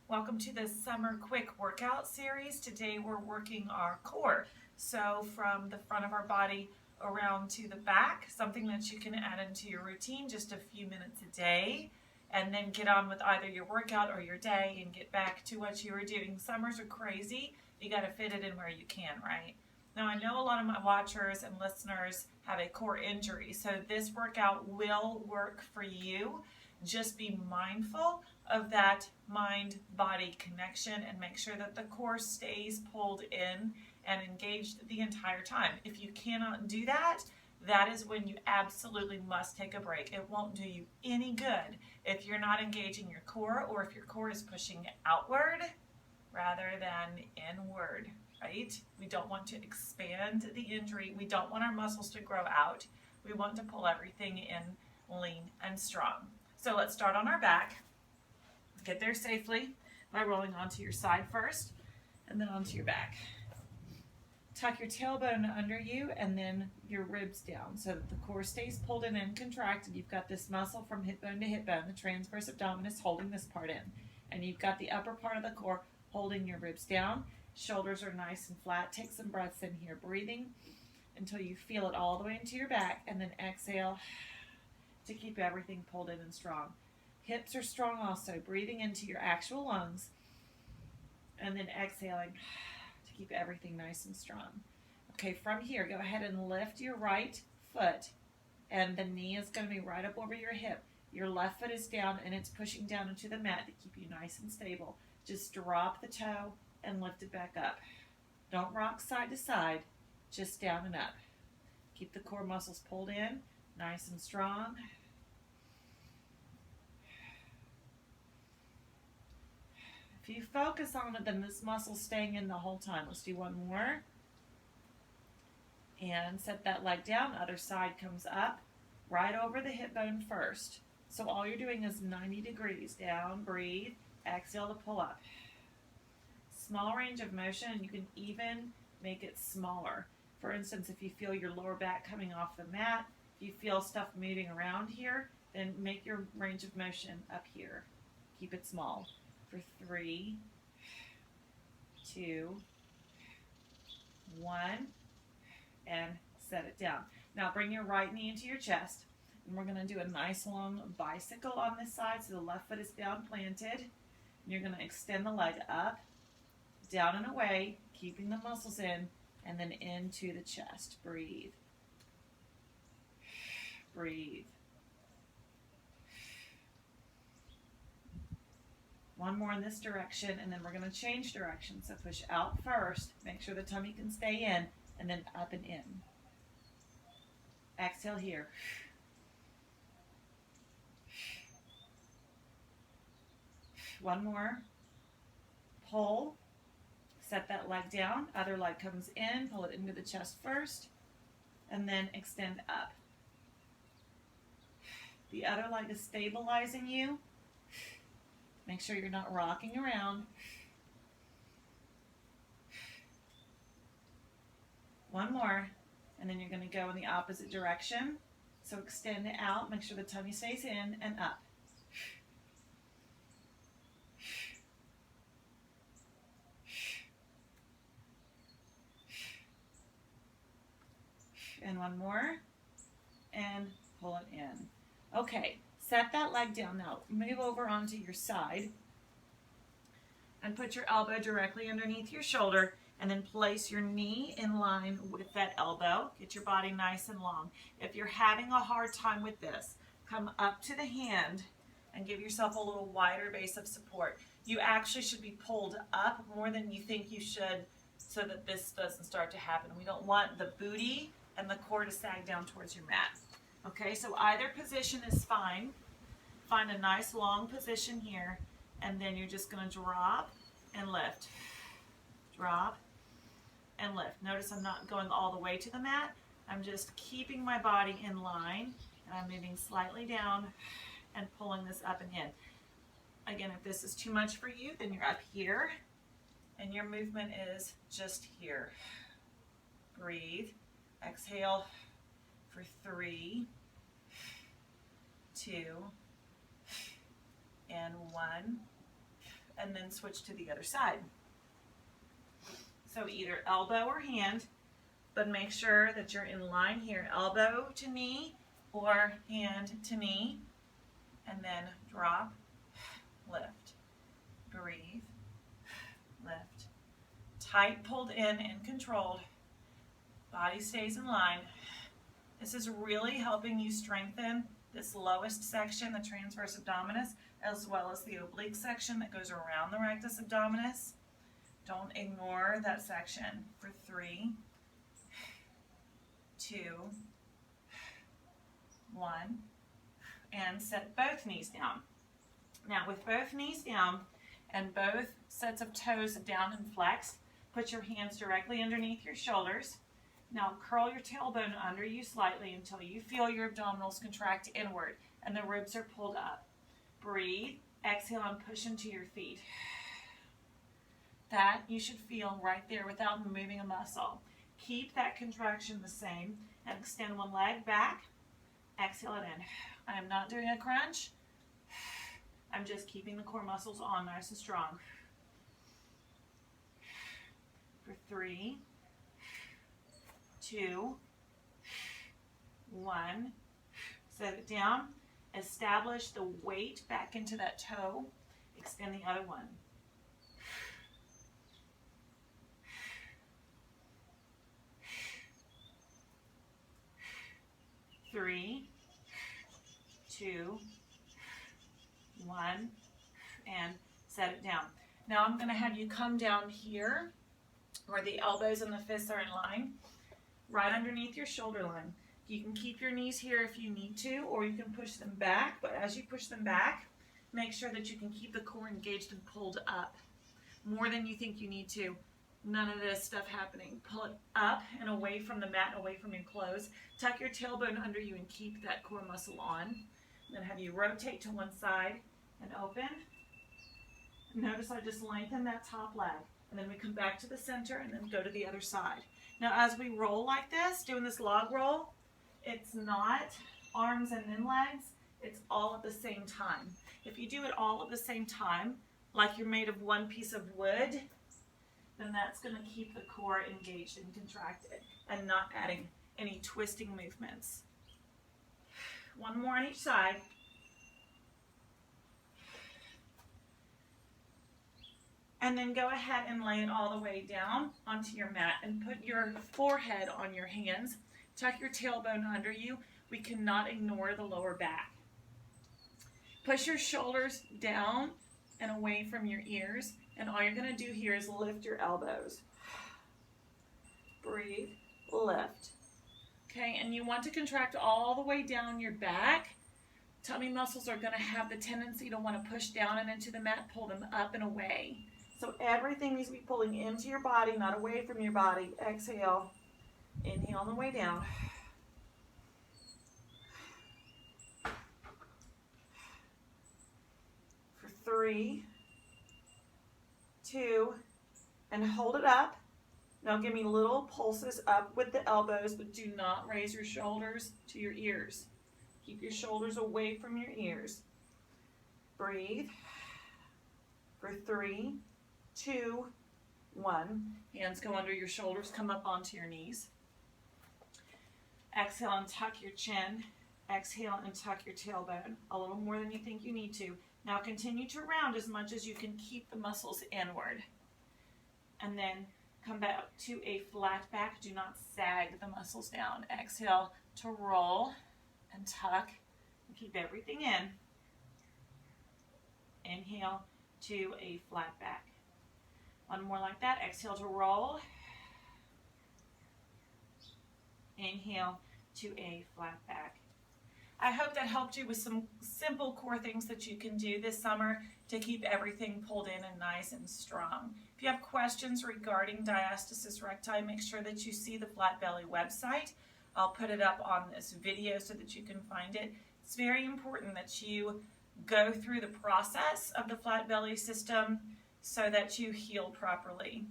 Welcome to the Summer Quick Workout Series. Today we're working our core. So from the front of our body around to the back, something that you can add into your routine just a few minutes a day, and then get on with either your workout or your day and get back to what you were doing. Summers are crazy. You got to fit it in where you can, right? Now I know a lot of my watchers and listeners have a core injury, so this workout will work for you. Just be mindful of that mind body connection and make sure that the core stays pulled in and engaged the entire time. If you cannot do that, that is when you absolutely must take a break. It won't do you any good if you're not engaging your core or if your core is pushing outward rather than inward, right? We don't want to expand the injury. We don't want our muscles to grow out. We want to pull everything in lean and strong. So let's start on our back. Get there safely by rolling onto your side first and then onto your back. Tuck your tailbone under you and then your ribs down so that the core stays pulled in and contracted. You've got this muscle from hip bone to hip bone, the transverse abdominis, holding this part in. And you've got the upper part of the core holding your ribs down. Shoulders are nice and flat. Take some breaths in here, breathing until you feel it all the way into your back, and then exhale to keep everything pulled in and strong. Hips are strong also, breathing into your actual lungs, and then exhaling to keep everything nice and strong. Okay, from here, go ahead and lift your right foot, and the knee is going to be right up over your hip. Your left foot is down, and it's pushing down into the mat to keep you nice and stable. Just drop the toe and lift it back up. Don't rock side to side, just down and up. Keep the core muscles pulled in, nice and strong. If you focus on it, then this muscle's staying in the whole time. Let's do one more. And set that leg down. Other side comes up, right over the hip bone first. So all you're doing is 90 degrees. Down, breathe, exhale to pull up. Small range of motion, and you can even make it smaller. For instance, if you feel your lower back coming off the mat, if you feel stuff moving around here, then make your range of motion up here. Keep it small. For 3, 2, 1, and set it down. Now bring your right knee into your chest, and we're going to do a nice long bicycle on this side, so the left foot is down planted. And you're going to extend the leg up, down and away, keeping the muscles in, and then into the chest. Breathe. Breathe. One more in this direction, and then we're going to change direction. So push out first, make sure the tummy can stay in, and then up and in. Exhale here. One more. Pull. Set that leg down. Other leg comes in. Pull it into the chest first, and then extend up. The other leg is stabilizing you. Make sure you're not rocking around. One more, and then you're going to go in the opposite direction. So extend it out, make sure the tummy stays in and up. And one more, and pull it in. Okay. Set that leg down now. Move over onto your side and put your elbow directly underneath your shoulder, and then place your knee in line with that elbow. Get your body nice and long. If you're having a hard time with this, come up to the hand and give yourself a little wider base of support. You actually should be pulled up more than you think you should so that this doesn't start to happen. We don't want the booty and the core to sag down towards your mat. Okay, so either position is fine. Find a nice long position here, and then you're just going to drop and lift. Drop and lift. Notice I'm not going all the way to the mat. I'm just keeping my body in line, and I'm moving slightly down and pulling this up and in. Again, if this is too much for you, then you're up here, and your movement is just here. Breathe. Exhale for 3, 2, and 1. and then switch to the other side. So either elbow or hand, but make sure that you're in line here. Elbow to knee or hand to knee, and then drop, lift, breathe, lift. Tight, pulled in and controlled. Body stays in line. This is really helping you strengthen this lowest section, the transverse abdominis, as well as the oblique section that goes around the rectus abdominis. Don't ignore that section. For 3, 2, 1, and set both knees down. Now with both knees down and both sets of toes down and flexed, put your hands directly underneath your shoulders. Now curl your tailbone under you slightly until you feel your abdominals contract inward and the ribs are pulled up. Breathe, exhale, and push into your feet. That you should feel right there without moving a muscle. Keep that contraction the same and extend one leg back. Exhale it in. I am not doing a crunch. I'm just keeping the core muscles on nice and strong. For 3, 2, 1. Set it down. Establish the weight back into that toe. Extend the other one. 3, 2, 1, and set it down. Now I'm going to have you come down here where the elbows and the fists are in line, right underneath your shoulder line. You can keep your knees here if you need to, or you can push them back, but as you push them back, make sure that you can keep the core engaged and pulled up more than you think you need to. None of this stuff happening. Pull it up and away from the mat, away from your clothes. Tuck your tailbone under you and keep that core muscle on. Then have you rotate to one side and open. Notice I just lengthen that top leg. And then we come back to the center and then go to the other side. Now as we roll like this, doing this log roll, it's not arms and then legs. It's all at the same time. If you do it all at the same time, like you're made of one piece of wood, then that's going to keep the core engaged and contracted and not adding any twisting movements. One more on each side. And then go ahead and lay it all the way down onto your mat and put your forehead on your hands. Tuck your tailbone under you. We cannot ignore the lower back. Push your shoulders down and away from your ears. And all you're going to do here is lift your elbows. Breathe, lift. Okay, and you want to contract all the way down your back. Tummy muscles are going to have the tendency to want to push down and into the mat, pull them up and away. So everything needs to be pulling into your body, not away from your body. Exhale, inhale on the way down. For 3, 2, and hold it up. Now give me little pulses up with the elbows, but do not raise your shoulders to your ears. Keep your shoulders away from your ears. Breathe. For 3, 2, 1. Hands go under your shoulders, come up onto your knees. Exhale and tuck your chin. Exhale and tuck your tailbone. A little more than you think you need to. Now continue to round as much as you can keep the muscles inward. And then come back to a flat back. Do not sag the muscles down. Exhale to roll and tuck and keep everything in. Inhale to a flat back. One more like that. Exhale to roll. Inhale to a flat back. I hope that helped you with some simple core things that you can do this summer to keep everything pulled in and nice and strong. If you have questions regarding diastasis recti, make sure that you see the Flat Belly website. I'll put it up on this video so that you can find it. It's very important that you go through the process of the flat belly system so that you heal properly.